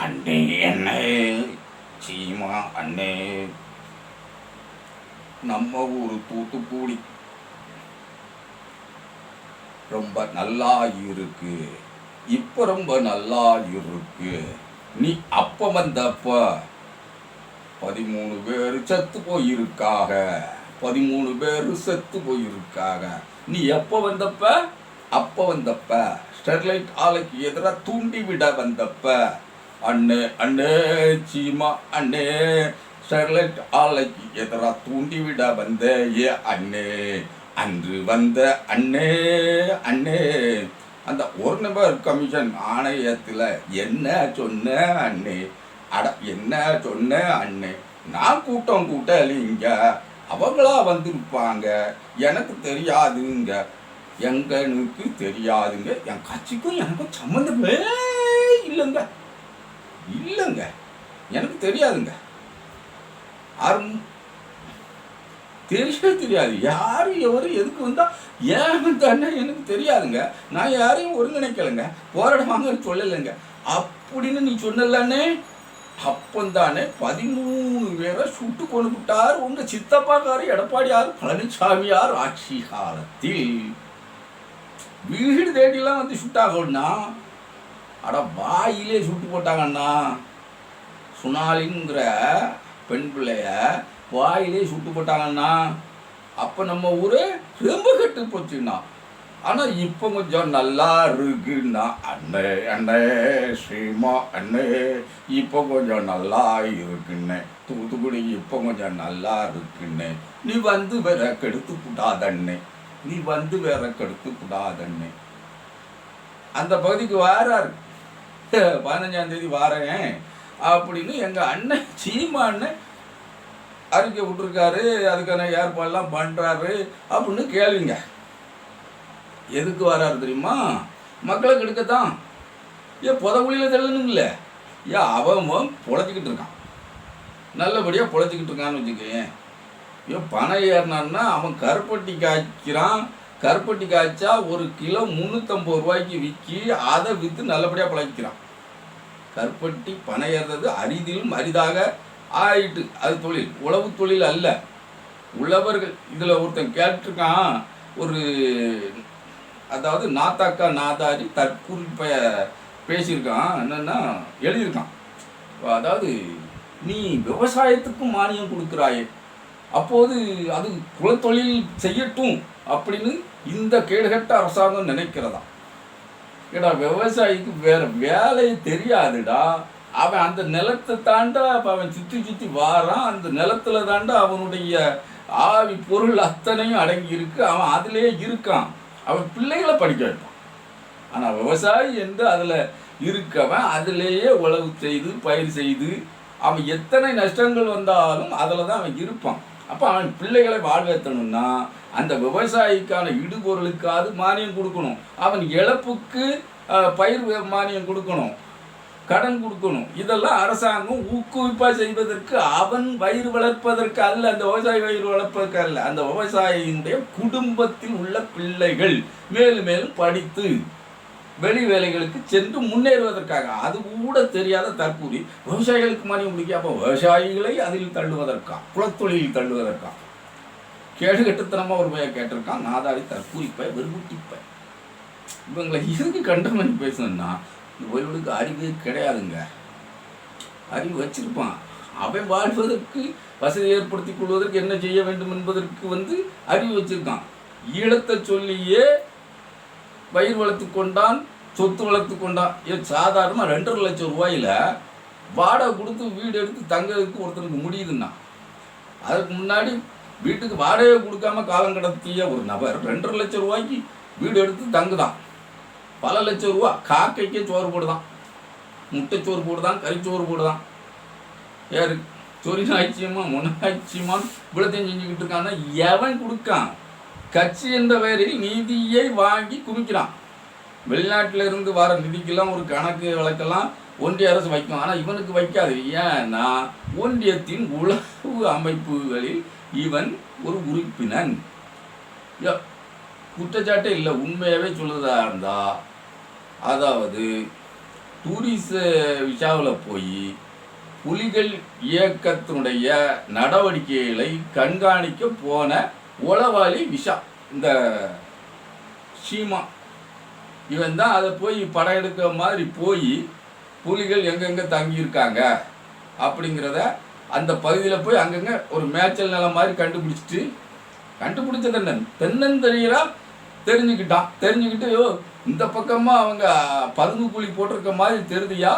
அண்ணே அண்ணே சீமா அண்ணே, நம்ம ஊர் தூத்துக்குடி ரொம்ப நல்லா இருக்கு. இப்ப ரொம்ப நல்லா இருக்கு. நீ அப்ப வந்தப்ப 13 பேர் செத்து போயிருக்காக. 13 பேர் செத்து போயிருக்காக. நீ எப்ப வந்தப்ப? அப்ப வந்தப்ப ஸ்டெர்லைட் ஆலைக்கு எதிராக தூண்டி விட வந்தப்ப. அண்ணே அண்ணே சீமா அண்ணே, ஸ்டெர்லைட் ஆலைக்கு எதிராக தூண்டி விட வந்த ஏ அண்ணே, அன்று வந்த அண்ணே அண்ணே. அந்த ஒரு நபர் கமிஷன் ஆணையத்தில் என்ன சொன்ன அண்ணே? அட என்ன சொன்ன அண்ணே? நான் கூட்டம் கூட்டலிங்க, அவங்களா வந்திருப்பாங்க, எனக்கு தெரியாதுங்க. எங்களுக்கு தெரியாதுங்க. என் கட்சிக்கும் எனக்கும் சம்மந்தமே இல்லைங்க. இல்லைங்க, எனக்கு தெரியாதுங்க. யாரும் தெரியாது. யாரு எவரு எதுக்கு வந்தா ஏன் வந்தானே எனக்கு தெரியாதுங்க. நான் யாரையும் ஒருங்கிணைக்கலைங்க, போராடமாங்கன்னு சொல்லலைங்க. அப்படின்னு நீ சொன்னலன்னே, அப்பந்தானே 13 பேரை சுட்டு கொண்டு விட்டார் உங்க சித்தப்பாக்காரு எடப்பாடியார் பழனிசாமியார் ஆட்சி காலத்தில். வீடு தேடிலாம் வந்து சுட்டாங்கன்னா, அட வாயிலே சுட்டு போட்டாங்கண்ணா. சுனாலிங்கிற பெண் பிள்ளைய வாயிலே சுட்டு போட்டாங்கண்ணா. அப்போ நம்ம ஊர் ரொம்ப கெட்டு போச்சுண்ணா. ஆனால் இப்போ கொஞ்சம் நல்லா இருக்குண்ணா. அண்ணே அண்ணே சீமா அண்ணே, இப்போ கொஞ்சம் நல்லா இருக்குண்ணே. தூத்துக்குடி இப்போ கொஞ்சம் நல்லா இருக்குண்ணே. நீ வந்து வேற கெடுத்து கூடாதண்ணே, நீ வந்து வேற கெடுத்து கூடாதண்ணே. அந்த பகுதிக்கு வாராரு, 15ஆம் தேதி வாரேன் அப்படின்னு எங்கள் அண்ணன் சீமா அண்ணன் அறிக்கை விட்டுருக்காரு. அதுக்கான ஏற்பாடெல்லாம் பண்ணுறாரு அப்படின்னு கேளுங்க. எதுக்கு வராரு தெரியுமா? மக்களை கெடுக்கத்தான். ஏன் புதகுழியில் தள்ளணுங்கள? ஏன் அவன் பொழைச்சிக்கிட்டு இருக்கான், நல்லபடியாக பொழைச்சிக்கிட்டு இருக்கான்னு வச்சுக்கேன். ஏன் பணம் ஏறினான்னா அவன் கருப்பட்டி காய்க்கிறான். கருப்பட்டி காய்ச்சா 1 கிலோ 350 ரூபாய்க்கு விற்கி அதை விற்று நல்லபடியாக பிழைக்கிறான். கருப்பட்டி பணம் ஏறுறது அரிதிலும் அரிதாக ஆயிட்டு. அது தொழில், உழவு தொழில் அல்ல. உழவர்கள் இதில் ஒருத்தன் கேட்டிருக்கான், ஒரு அதாவது நாத்தாக்கா நாதாரி தற்குறிப்ப பேசியிருக்கான். என்னென்னா எழுதியிருக்கான், அதாவது நீ விவசாயத்துக்கும் மானியம் கொடுக்குறாயே, அப்போது அது குலத்தொழில் செய்யட்டும் அப்படின்னு இந்த கேடுகட்ட அரசாங்கம் நினைக்கிறதா? ஏடா விவசாயிக்கு வேற வேலையை தெரியாதுடா. அவன் அந்த நிலத்தை தாண்டா அவன் சுற்றி வாரான். அந்த நிலத்துல தாண்டா அவனுடைய ஆவி பொருள் அத்தனையும் அடங்கி இருக்கு. அவன் அதிலேயே இருக்கான். அவன் பிள்ளைகளை படிக்க வைப்பான். ஆனால் விவசாயி என்று அதில் இருக்கவன் அதிலேயே உழவு செய்து பயிர் செய்து அவன் எத்தனை நஷ்டங்கள் வந்தாலும் அதில் தான் அவன் இருப்பான். அப்போ அவன் பிள்ளைகளை வாழ்வேற்றணும்னா அந்த விவசாயிக்கான இடுபொருளுக்காவது மானியம் கொடுக்கணும். அவன் இழப்புக்கு பயிர் மானியம் கொடுக்கணும், கடன் கொடுக்கணும். இதெல்லாம் அரசாங்கம் ஊக்குவிப்பாக செய்வதற்கு, அவன் வயிறு வளர்ப்பதற்கு அல்ல, அந்த விவசாயி வயிறு வளர்ப்பதற்கு அல்ல. அந்த விவசாயியினுடைய குடும்பத்தில் உள்ள பிள்ளைகள் மேலும் மேலும் படித்து வெளி வேலைகளுக்கு சென்று முன்னேறுவதற்காக. அது கூட தெரியாத தற்கூரி விவசாயிகளுக்கு மானியம் முடிக்க. அப்போ விவசாயிகளை அதில் தள்ளுவதற்கா, குலத்தொழில் தள்ளுவதற்கா? கேடு கட்டுத்தனமாக ஒரு பையன் கேட்டிருக்கான், நாதாரி தற்கூரிப்பை வெறுகுட்டிப்பை. இவங்களை எதுக்கு கண்டமணி பேசணும்னா, இவர்களுக்கு அறிவே கிடையாதுங்க. அறிவு வச்சிருப்பான், அவன் வாழ்வதற்கு வசதி ஏற்படுத்தி கொள்வதற்கு என்ன செய்ய வேண்டும் என்பதற்கு அறிவு வச்சிருக்கான். ஈழத்தை சொல்லியே வயிறு வளர்த்து கொண்டான், சொத்து வளர்த்து கொண்டான். சாதாரணமாக 2.5 லட்சம் ரூபாயில் வாடகை கொடுத்து வீடு எடுத்து தங்கிறதுக்கு ஒருத்தருக்கு முடியுதுன்னா, அதுக்கு முன்னாடி வீட்டுக்கு வாடகை கொடுக்காம காலம் கடத்திய ஒரு நபர் 2.5 லட்சம் ரூபாய்க்கு வீடு எடுத்து தங்குதான். பல லட்சம் ரூபா காக்கைக்கே சோறு போடுதான், முட்டைச்சோறு போடுதான், கறிச்சோறு போடுதான். யாரு சொரிநாய்ச்சியமா முன்னாய்ச்சியமான்னு இவ்வளோத்தையும் செஞ்சுக்கிட்டு இருக்கான்னா எவன் கொடுக்கான்? கட்சி என்ற பெயரில் நிதியை வாங்கி குவிக்கிறான். வெளிநாட்டில் இருந்து வர நிதிக்கெல்லாம் ஒரு கணக்கு வழக்கெல்லாம் ஒன்றிய அரசு வைக்கும். ஆனால் இவனுக்கு வைக்காது. ஏன்னா ஒன்றியத்தின் உளவு அமைப்புகளில் இவன் ஒரு உறுப்பினன். குற்றச்சாட்டே இல்லை, உண்மையாகவே சொல்லுறதா இருந்தால், அதாவது டூரிஸ்ட் விசாவில் போய் புலிகள் இயக்கத்தினுடைய நடவடிக்கைகளை கண்காணிக்க போன உளவாளி விஷா இந்த சீமா இவன் தான் அதை போய் படம் எடுக்கிற மாதிரி போய் புலிகள் எங்கெங்கே தங்கியிருக்காங்க அப்படிங்கிறத அந்த பகுதியில் போய் அங்கங்கே ஒரு மேய்ச்சல் நிலம் மாதிரி கண்டுபிடிச்சது தென்னந்தெரியரா தெரிஞ்சுக்கிட்டு இந்த பக்கமாக அவங்க பதுங்கு குழி போட்டிருக்க மாதிரி தெரியுதியா,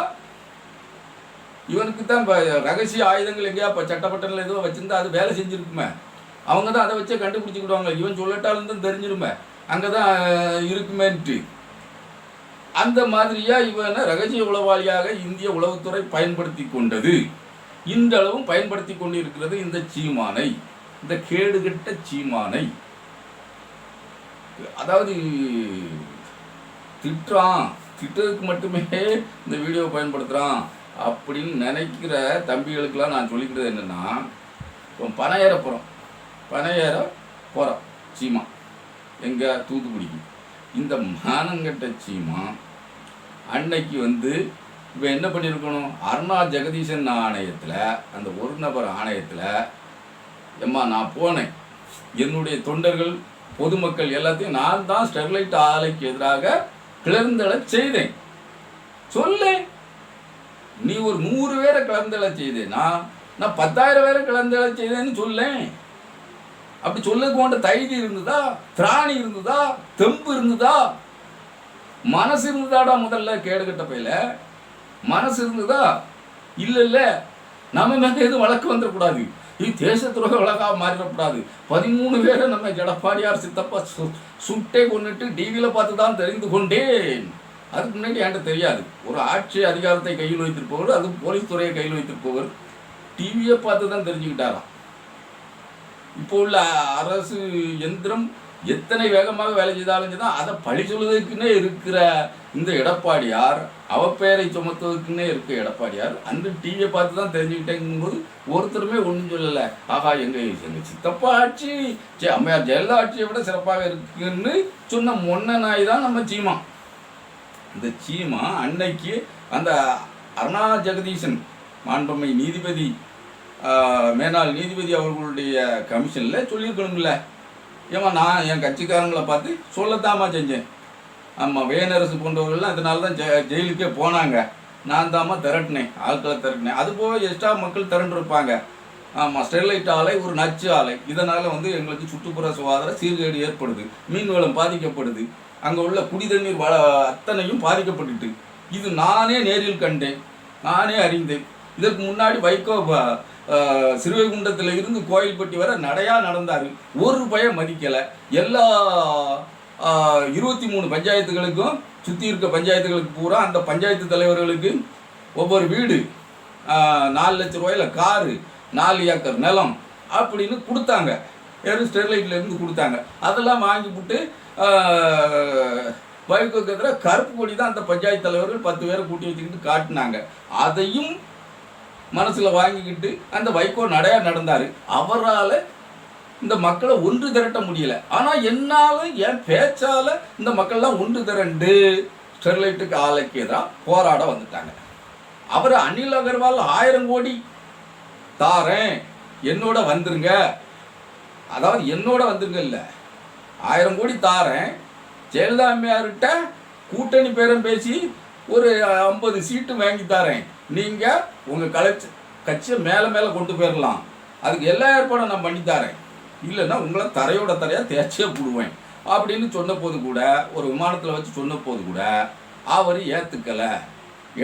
இவனுக்கு தான் இப்போ ரகசிய ஆயுதங்கள் எங்கேயா இப்போ சட்டப்பட்டனில் ஏதோ வச்சுருந்தா அது வேலை செஞ்சுருக்குமே, அவங்க தான் அதை வச்சே கண்டுபிடிச்சிக்கிடுவாங்க, இவன் சொல்லட்டாலும் தான் தெரிஞ்சிருமே அங்கே தான் இருக்குமேன்ட்டு. அந்த மாதிரியா இவனை ரகசிய உளவாளியாக இந்திய உளவுத்துறை பயன்படுத்தி கொண்டது, இன்றளவும் பயன்படுத்தி கொண்டு இருக்கிறது இந்த சீமானை, இந்த கேடுகட்ட சீமானை. அதாவது திட்டுறதுக்கு மட்டுமே இந்த வீடியோ பயன்படுத்துகிறான் அப்படின்னு நினைக்கிற தம்பிகளுக்கெல்லாம் நான் சொல்லிக்கிறது என்னென்னா, இப்போ பனை ஏற போகிறோம் சீமா எங்கே தூத்துக்குடிக்கு. இந்த மானங்கட்ட சீமா அன்னைக்கு இப்போ என்ன பண்ணியிருக்கணும், அருணா ஜெகதீசன் ஆணையத்தில் அந்த ஒரு நபர் ஆணையத்தில் எம்மா நான் போனேன், என்னுடைய தொண்டர்கள் பொதுமக்கள் எல்லாத்தையும் நான் தான் ஸ்டெர்லைட் ஆலைக்கு எதிராக கிளர்ந்தெழ செய்தேன் சொல்லேன். நீ ஒரு 100 பேரை கிளர்ந்தெழ செய்தேன்னா நான் 10,000 பேரை கிளர்ந்தெழ செய்தேன்னு சொல்லேன். அப்படி சொல்லுக்கு கொண்ட தைரியம் இருந்ததா, திராணி இருந்ததா, தெம்பு இருந்ததா, மனசு இருந்ததாடா? முதல்ல கேடுகட்ட பையில மனசு இருந்ததா? இல்லை நம்ம மேலே எதுவும் வழக்கு வந்துடக்கூடாது, இது தேச துரோக வழக்காக மாறிடக்கூடாது. 13 பேரை நம்ம எடப்பாடியார் சித்தப்பா சுட்டே கொண்டுட்டு டிவியில் பார்த்து தான் தெரிந்து கொண்டேன். அதுக்கு முன்னாடி என்கிட்ட தெரியாது. ஒரு ஆட்சி அதிகாரத்தை கையில் வைத்திருப்பவர், அது போலீஸ் துறையை கையில் வைத்திருப்பவர் டிவியை பார்த்து தான் தெரிஞ்சுக்கிட்டாராம். இப்போ உள்ள அரசு எந்திரம் எத்தனை வேகமாக வேலை செய்தாலும் தான் அதை பழி சொல்வதற்குன்னே இருக்கிற இந்த எடப்பாடியார், அவப்பெயரை சுமத்துவதற்குன்னே இருக்க எடப்பாடியார் அந்த டிவியை பார்த்து தான் தெரிஞ்சுக்கிட்டேங்கும்போது ஒருத்தருமே ஒன்றும் சொல்லலை. ஆகா எங்கள் சித்தப்பா ஆட்சி அம்மையார் ஜெயலலிதா ஆட்சியை விட சிறப்பாக இருக்குன்னு சொன்ன மொன்ன நாய் தான் நம்ம சீமா. இந்த சீமா அன்னைக்கு அந்த அருணா ஜெகதீசன் மாண்புமை நீதிபதி மேனாள் நீதிபதி அவர்களுடைய கமிஷனில் சொல்லியிருக்கணும்ல, ஏமா நான் என் கட்சிக்காரங்களை பார்த்து சொல்லத்தாமா செஞ்சேன். ஆமாம், வேனரசு போன்றவர்கள்லாம் இதனால தான் ஜெயிலுக்கே போனாங்க, நான் தாம்மா ஆட்களை திரட்டினேன். அதுபோக எக்ஸ்ட்ரா மக்கள் திரண்டிருப்பாங்க. ஆமாம், ஸ்டெர்லைட் ஆலை ஒரு நச்சு ஆலை, இதனால் எங்களுக்கு சுற்றுப்புற சுகாதார சீர்கேடு ஏற்படுது, மீன் வளம் பாதிக்கப்படுது, அங்கே உள்ள குடி தண்ணீர் அத்தனையும் பாதிக்கப்பட்டுட்டு, இது நானே நேரில் கண்டேன், நானே அறிந்தேன். இதற்கு முன்னாடி வைகோ சிறுவைகுண்டத்தில் இருந்து கோயில்பட்டி வரை நடையா நடந்தார், ஒரு பயம் மதிக்கலை. எல்லா 23 பஞ்சாயத்துகளுக்கும் சுற்றி இருக்க பஞ்சாயத்துகளுக்கு பூரா அந்த பஞ்சாயத்து தலைவர்களுக்கு ஒவ்வொரு வீடு 4 லட்ச ரூபாயில் காரு 4 ஏக்கர் நிலம் அப்படின்னு கொடுத்தாங்க, வெறும் ஸ்டெர்லைட்லேருந்து கொடுத்தாங்க. அதெல்லாம் வாங்கிவிட்டு வைகோக்கு எதிராக கருப்பு கொடி தான் அந்த பஞ்சாயத்து தலைவர்கள் 10 பேரை கூட்டி வச்சுக்கிட்டு காட்டினாங்க. அதையும் மனசில் வாங்கிக்கிட்டு அந்த வைகோ நடையா நடந்தார். அவரால் இந்த மக்களை ஒன்று திரட்ட முடியல. ஆனால் என்னால் என் பேச்சால் இந்த மக்கள்லாம் ஒன்று திரண்டு ஸ்டெர்லைட்டுக்கு ஆலைக்கு எதிராக போராட வந்துட்டாங்க. அவர் அனில் அகர்வால் 1000 கோடி தாரேன், என்னோட வந்துருங்க, அதாவது என்னோட வந்துருங்க இல்லை, 1000 கோடி தாரேன், ஜெயலலிதா அம்மையார்கிட்ட கூட்டணி பேரம் பேசி ஒரு 50 சீட்டு வாங்கி தரேன், நீங்கள் உங்கள் கட்சியை மேலே கொண்டு போயிடலாம், அதுக்கு எல்லா ஏற்பாடும் நான் பண்ணித்தரேன், இல்லைன்னா உங்களை தரையாக தேய்ச்சியே போடுவேன் அப்படின்னு சொன்ன போது கூட, ஒரு விமானத்தில் வச்சு சொன்ன போது கூட அவர் ஏற்றுக்கலை,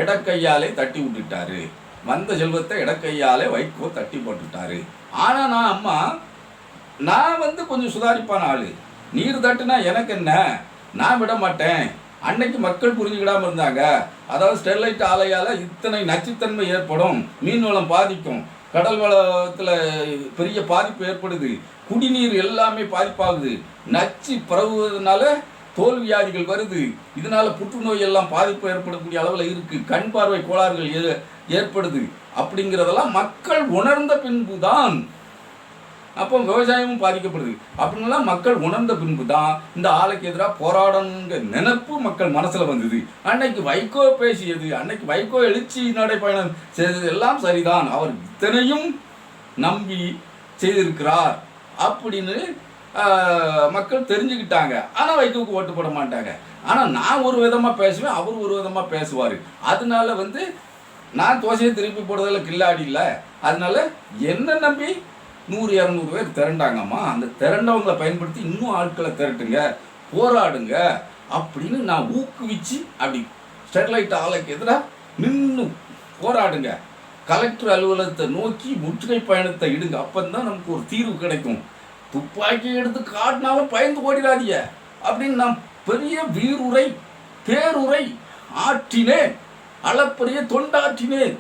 இடக்கையாலே தட்டி விட்டுட்டாரு, வந்த செல்வத்தை இடக்கையாலே வைகோ தட்டி போட்டுட்டாரு. ஆனால் நான் கொஞ்சம் சுதாரிப்பான ஆள், நீர் தட்டுனா எனக்கு என்ன, நான் விட மாட்டேன். அன்னைக்கு மக்கள் புரிஞ்சுக்கிடாமல் இருந்தாங்க, அதாவது ஸ்டெர்லைட் ஆலையால் இத்தனை நச்சுத்தன்மை ஏற்படும், மீன் வளம் பாதிக்கும், கடல் வளத்தில் பெரிய பாதிப்பு ஏற்படுது, குடிநீர் எல்லாமே பாதிப்பாகுது, நச்சு பரவுவதனால தோல் வியாதிகள் வருது, இதனால் புற்றுநோய் எல்லாம் பாதிப்பு ஏற்படக்கூடிய அளவில் இருக்குது, கண் பார்வை கோளாறுகள் ஏற்படுது அப்படிங்கிறதெல்லாம் மக்கள் உணர்ந்த பின்புதான் அப்போ விவசாயமும் பாதிக்கப்படுது. அப்படின்லாம் மக்கள் உணர்ந்த பின்பு தான் இந்த ஆளுக்கு எதிராக போராடணுங்கிற நினைப்பு மக்கள் மனசில் வந்தது. அன்னைக்கு வைகோ பேசியது, அன்னைக்கு வைகோ எழுச்சி நடைப்பயணம் செய்தது எல்லாம் சரிதான், அவர் இத்தனையும் நம்பி செய்திருக்கிறார் அப்படின்னு மக்கள் தெரிஞ்சுக்கிட்டாங்க. ஆனால் வைகோவுக்கு ஓட்டு போட மாட்டாங்க. ஆனால் நான் ஒரு விதமாக பேசுவேன், அவர் ஒரு விதமாக பேசுவார். அதனால நான் தோசையை திருப்பி போடுறதில் கில்லாடி இல்லை. அதனால என்ன நம்பி 100-200 பேர் திரண்டாங்கம்மா. அந்த திரண்டவங்களை பயன்படுத்தி இன்னும் ஆட்களை திரட்டுங்க, போராடுங்க அப்படின்னு நான் ஊக்குவிச்சு அப்படி ஸ்டெர்லைட் ஆலைக்கு எதிராக நின்று போராடுங்க, கலெக்டர் அலுவலகத்தை நோக்கி முற்றுகை பயணத்தை இடுங்க, அப்பந்தான் நமக்கு ஒரு தீர்வு கிடைக்கும். துப்பாக்கி எடுத்து காட்டினாலும் பயந்து ஓடிடாதீங்க அப்படின்னு நான் பெரிய வீருரை பேருரை ஆற்றினேன், அளப்பரிய தொண்டாற்றினேன்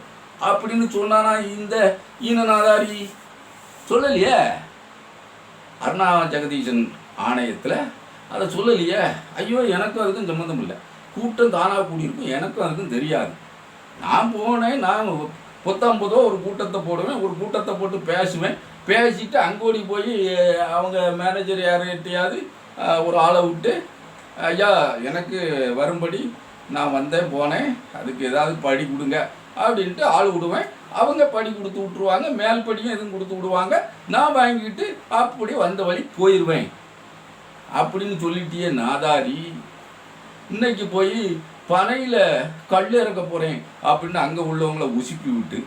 அப்படின்னு சொன்னானா இந்த ஈனநாதாரி? சொல்லலையே. அருணா ஜெகதீசன் ஆணையத்தில் அதை சொல்லலையே. ஐயோ, எனக்கும் அதுக்கும் சம்மந்தம் இல்லை. கூட்டம் தானாக கூடியிருக்கும், எனக்கும் அதுக்கும் தெரியாது. நான் போனேன், நான் பொத்தாம்பதோ ஒரு கூட்டத்தை போடுவேன், ஒரு கூட்டத்தை போட்டு பேசுவேன், பேசிட்டு அங்கோடி போய் அவங்க மேனேஜர் யார்கிட்டையாவது ஒரு ஆளை விட்டு, ஐயா எனக்கு வரும்படி நான் வந்தேன் போனேன், அதுக்கு ஏதாவது படி கொடுங்க அப்படின்ட்டு ஆள் விடுவேன். அவங்க படி கொடுத்து விட்ருவாங்க, மேல் படியும் எதுவும் கொடுத்து விடுவாங்க, நான் வாங்கிட்டு அப்படி வந்த வழி போயிடுவேன் அப்படின்னு சொல்லிட்டியே நாதாரி. இன்னைக்கு போய் பனையில் கல் இறக்க போகிறேன் அப்படின்னு அங்கே உள்ளவங்களை உசுப்பி விட்டு,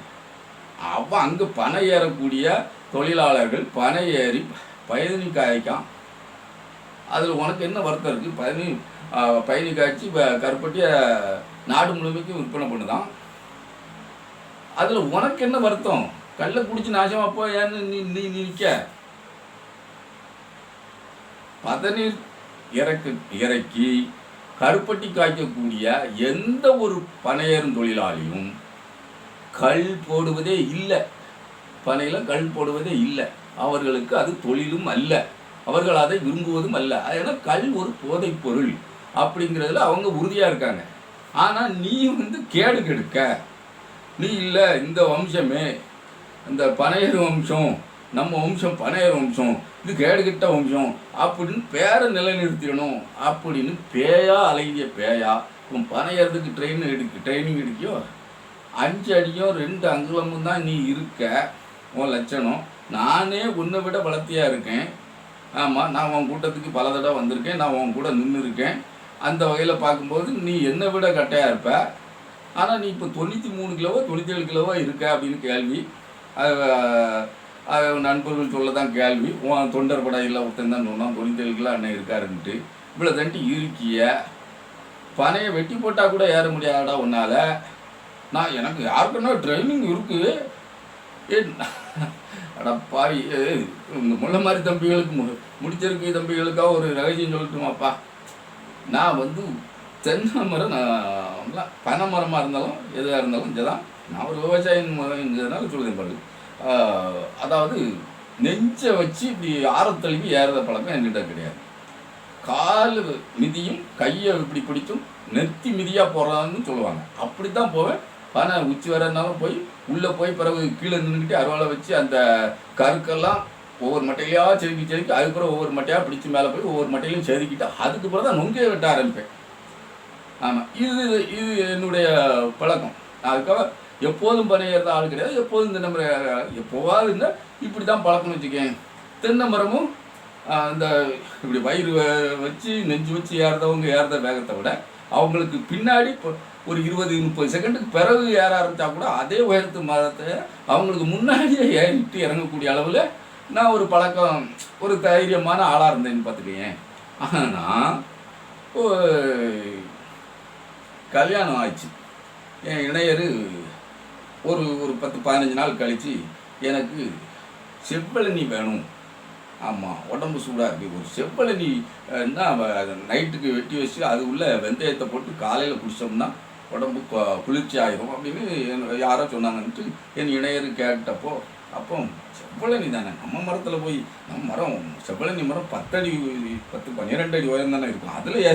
அவன் அங்கே பனை ஏறக்கூடிய தொழிலாளர்கள் பனை ஏறி பயணி காய்க்கான். அதில் உனக்கு என்ன வருத்தம் இருக்குது? பயணி காய்ச்சி கருப்பட்டிய நாடு முழுமைக்கும் விற்பனை பண்ணுதான். அதில் உனக்கு என்ன வருத்தம்? கல்லை குடிச்சு நாசமாக போ, ஏன்னு நீ நிற்க? பதநீர் இறக்கி கருப்பட்டி காய்க்கக்கூடிய எந்த ஒரு பனையேறும் தொழிலாளியும் கல் போடுவதே இல்லை, பனையில் கல் போடுவதே இல்லை. அவர்களுக்கு அது தொழிலும் அல்ல, அவர்கள் அதை விரும்புவதும் அல்ல. ஏன்னா கல் ஒரு போதைப் பொருள் அப்படிங்கிறதுல அவங்க உறுதியாக இருக்காங்க. ஆனால் நீ கேடு கெடுக்க, நீ இல்லை இந்த வம்சமே, இந்த பனையர் வம்சம், நம்ம வம்சம் பனையர் வம்சம், இது கேடுகிட்ட வம்சம் அப்படின்னு பேரை நிலைநிறுத்திடணும் அப்படின்னு பேயா அழகிய பேயா. உன் பனையறதுக்கு ட்ரைனிங் எடுக்கியோ 5 அடியோ 2 அங்குலமும் தான் நீ இருக்க. உன் லட்சணம். நானே உன்னை விட வளர்த்தியாக இருக்கேன். ஆமாம், நான் உன் கூட்டத்துக்கு பல தடவை வந்திருக்கேன், நான் உன் கூட நின்று இருக்கேன். அந்த வகையில் பார்க்கும்போது நீ என்னை விட கட்டையாக இருப்ப. ஆனால் நீ இப்போ 93 கிலோவோ 97 கிலோவோ இருக்க அப்படின்னு கேள்வி. நண்பர்கள் சொல்ல தான் கேள்வி. உன் தொண்டர் படையில் ஒருத்தன் தான் சொன்னான் 97 கிலோ அண்ணன் இருக்காருன்ட்டு. இவ்வளோ தண்டி இருக்கிய பனையை வெட்டி போட்டால் கூட ஏற முடியாதடா உன்னால். நான் எனக்கு யாருக்குன்னா ட்ரைனிங் இருக்குது. அடப்பா, இந்த முள்ள மாதிரி தம்பிகளுக்கு முடிச்சிருக்கு தம்பிகளுக்காக ஒரு ரகசியம் சொல்லட்டுமாப்பா. நான் தென்னை மரம், நான் பனை மரமாக இருந்தாலும் எதாக இருந்தாலும் இங்கேதான். நான் ஒரு விவசாயிங்கிறதுனால சொல்லுதேன் பாரு. அதாவது நெஞ்சை வச்சு இப்படி ஆரத்தழுவி ஏறத பழக்கம் என்கிட்ட கிடையாது. கால் மிதியும் கையை இப்படி பிடிச்சும் நெத்தி மிதியாக போகிறான்னு சொல்லுவாங்க. அப்படி தான் போவேன். பனை உச்சி வரனாலும் போய் உள்ளே போய் பிறகு கீழே நின்றுக்கிட்டு அருவாளை வச்சு அந்த கருக்கெல்லாம் ஒவ்வொரு மட்டையிலையாக செதுக்கி அதுக்கப்புறம் ஒவ்வொரு மட்டையாக பிடிச்சி மேலே போய் ஒவ்வொரு மட்டையிலையும் செதுக்கிட்டு அதுக்கு பிறகு தான் நொங்கே வெட்ட ஆரம்பிப்பேன். ஆமாம், இது என்னுடைய பழக்கம். அதுக்காக எப்போதும் பனை ஏறுற ஆள் கிடையாது. எப்போதும் தென்னை மரம் எப்போவாது இருந்தால் இப்படி தான் பழக்கம்னு வச்சுக்கேன். தென்னை மரமும் இந்த இப்படி வயிறு வச்சு நெஞ்சு வச்சு ஏறத வேகத்தை விட அவங்களுக்கு பின்னாடி இப்போ ஒரு 20-30 செகண்டுக்கு பிறகு ஏற ஆரம்பித்தா கூட அதே உயரத்து மரத்தை அவங்களுக்கு முன்னாடியே ஏறிட்டு இறங்கக்கூடிய அளவில் நான் ஒரு பழக்கம், ஒரு தைரியமான ஆளாக இருந்தேன்னு பார்த்துக்கேன். ஆனால் கல்யாணம் ஆயிடுச்சு. என் இணையர் ஒரு 10-15 நாள் கழித்து எனக்கு செவ்வழனி வேணும், ஆமாம் உடம்பு சூடாக இருக்குது, ஒரு செவ்வழனின்னா நைட்டுக்கு வெட்டி வச்சு அது உள்ள வெந்தயத்தை போட்டு காலையில் குடித்தோம்னா உடம்பு குளிர்ச்சி ஆகிடும் அப்படின்னு யாரோ சொன்னாங்கன்ட்டு என் இணையர் கேட்டப்போ, அப்போ செவ்வழனி தானே நம்ம மரத்தில் போய் நம்ம மரம் செவ்வழனி மரம் 10-12 அடி உயரம் தானே இருக்கும், அதில்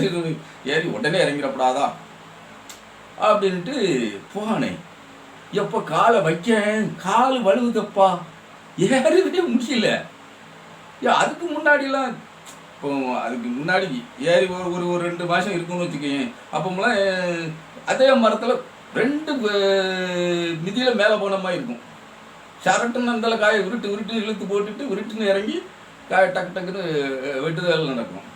ஏறி உடனே இறங்கிடப்படாதா அப்படின்ட்டு போனேன். எப்போ காலை வைக்க கால் வலுவுதப்பா, ஏறவே முடியல. ஏன் அதுக்கு முன்னாடிலாம் இப்போ அதுக்கு முன்னாடி ஏறி ஒரு ஒரு ஒரு 2 மாதம் இருக்குன்னு வச்சுக்கோங்க. அப்போம்லாம் அதே மரத்தில் 2 மிதியில் மேலே போன மாதிரி இருக்கும். சரட்டுன்னு அந்தால காயை உருட்டு உருட்டு இழுத்து போட்டுட்டு உருட்டுன்னு இறங்கி காயை டக்கு டக்குன்னு வெட்டுதல் நடக்கும்.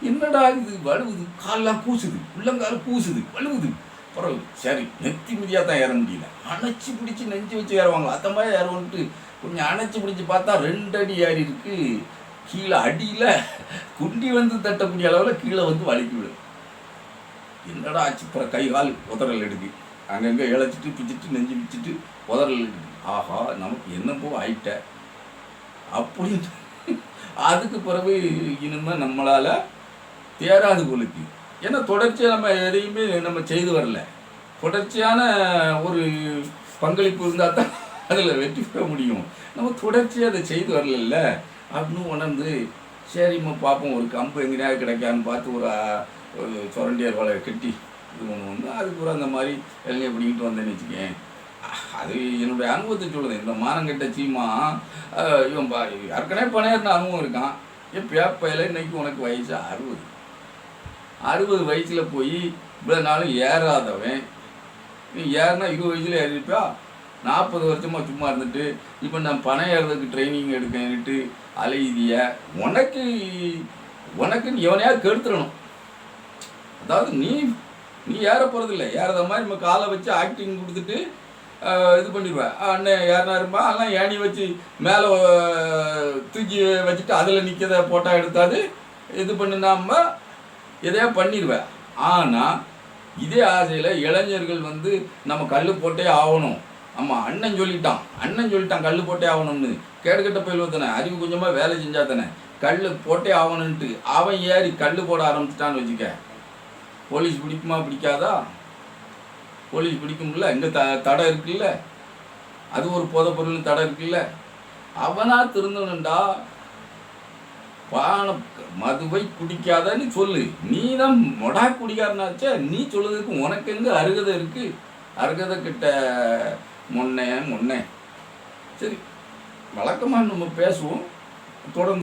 என்னடா இது வலுவுது, காலெலாம் கூசுது, உள்ளங்கால் கூசுது, வலுவுது. பரவாயில்ல, சரி நெத்தி மிதியாக தான் ஏற முடியல. அணைச்சி பிடிச்சி நெஞ்சு வச்சு ஏறுவாங்க. அந்த மாதிரி ஏறுவோன்ட்டு கொஞ்சம் அணைச்சி பிடிச்சி பார்த்தா 2 அடி ஏறி இருக்கு. கீழே அடியில் குண்டி வந்து தட்டக்கூடிய அளவில் கீழே வந்து வலிக்கி விடும். என்னடா ஆச்சு, அப்புறம் கை கால் உதறல் எடுக்கு. அங்கங்கே இழைச்சிட்டு பிச்சுட்டு நெஞ்சு பிச்சுட்டு உதறல் எடுக்கு. ஆஹா, நமக்கு என்னப்போ ஆயிட்ட அப்படின்ட்டு. அதுக்கு பிறகு இனிமேல் நம்மளால் தேராது போலுக்கு. ஏன்னா தொடர்ச்சியாக நம்ம எதையுமே நம்ம செய்து வரல. தொடர்ச்சியான ஒரு பங்களிப்பு இருந்தால் தான் அதில் வெற்றி பெற முடியும். நம்ம தொடர்ச்சியாக அதை செய்து வரல அப்படின்னு உணர்ந்து, சரிம்மா பார்ப்போம், ஒரு கம்பு எங்கேயாவது கிடைக்கான்னு பார்த்து ஒரு சுரண்டியார் வலை கட்டி இது ஒன்று வந்து அதுக்கு ஒரு அந்த மாதிரி இளைஞர் பிடிக்கிட்டு வந்தேன்னு வச்சுக்கேன். அது என்னுடைய அனுபவத்தை சொல்லுது. இந்த மானங்கெட்ட சீமா இவன் ஏற்கனவே பணையர்ன அனுபவம் இருக்கான். பேப்பையில் இன்னைக்கு உனக்கு வயசு 60 வயசில் போய் இவ்வளோ நாளும் ஏறாதவன், நீ ஏறினா 20 வயசில் ஏறிப்பா. 40 வருஷமாக சும்மா இருந்துட்டு இப்போ நான் பணம் ஏறதுக்கு ட்ரைனிங் எடுக்கன்னுட்டு அலையுதிய. உனக்குன்னு எவனையாவது கெடுத்துடணும். அதாவது நீ ஏற போகிறதில்ல. ஏறத மாதிரி நம்ம காலை வச்சு ஆக்டிங் கொடுத்துட்டு இது பண்ணிடுவேன். அண்ணன் யாருனா இருப்பா, அதெல்லாம் ஏணி வச்சு மேலே தூக்கி வச்சுட்டு அதில் நிற்கிறத போட்டோ எடுத்தாது இது பண்ணினாம எதையா பண்ணிடுவேன். ஆனால் இதே ஆசையில் இளைஞர்கள் வந்து நம்ம கல் போட்டே ஆகணும். ஆமாம், அண்ணன் சொல்லிட்டான் கல் போட்டே ஆகணும்னு. கேடுகட்ட பயில்வ தானே, அறிவு கொஞ்சமாக வேலை செஞ்சா தானே. கல் போட்டே ஆகணுன்ட்டு அவன் ஏறி கல் போட ஆரம்பிச்சிட்டான்னு வச்சுக்க, போலீஸ் பிடிக்குமா பிடிக்காதா? போலீஸ் பிடிக்கும்ல. இங்கே தடை இருக்குல்ல, அது ஒரு போதை பொருள் தடை இருக்குல்ல. அவனா திருந்தணுண்டா. மதுவை குடிக்காதன்னு சொல்லு. நீ தான் மொடா குடிக்காரனாச்சே. நீ சொல்லுறதுக்கு உனக்கு எங்கே அருகதை இருக்கு? அருகதை கிட்ட முன்னே சரி, வழக்கமாக நம்ம பேசுவோம் தொடர்ந்து.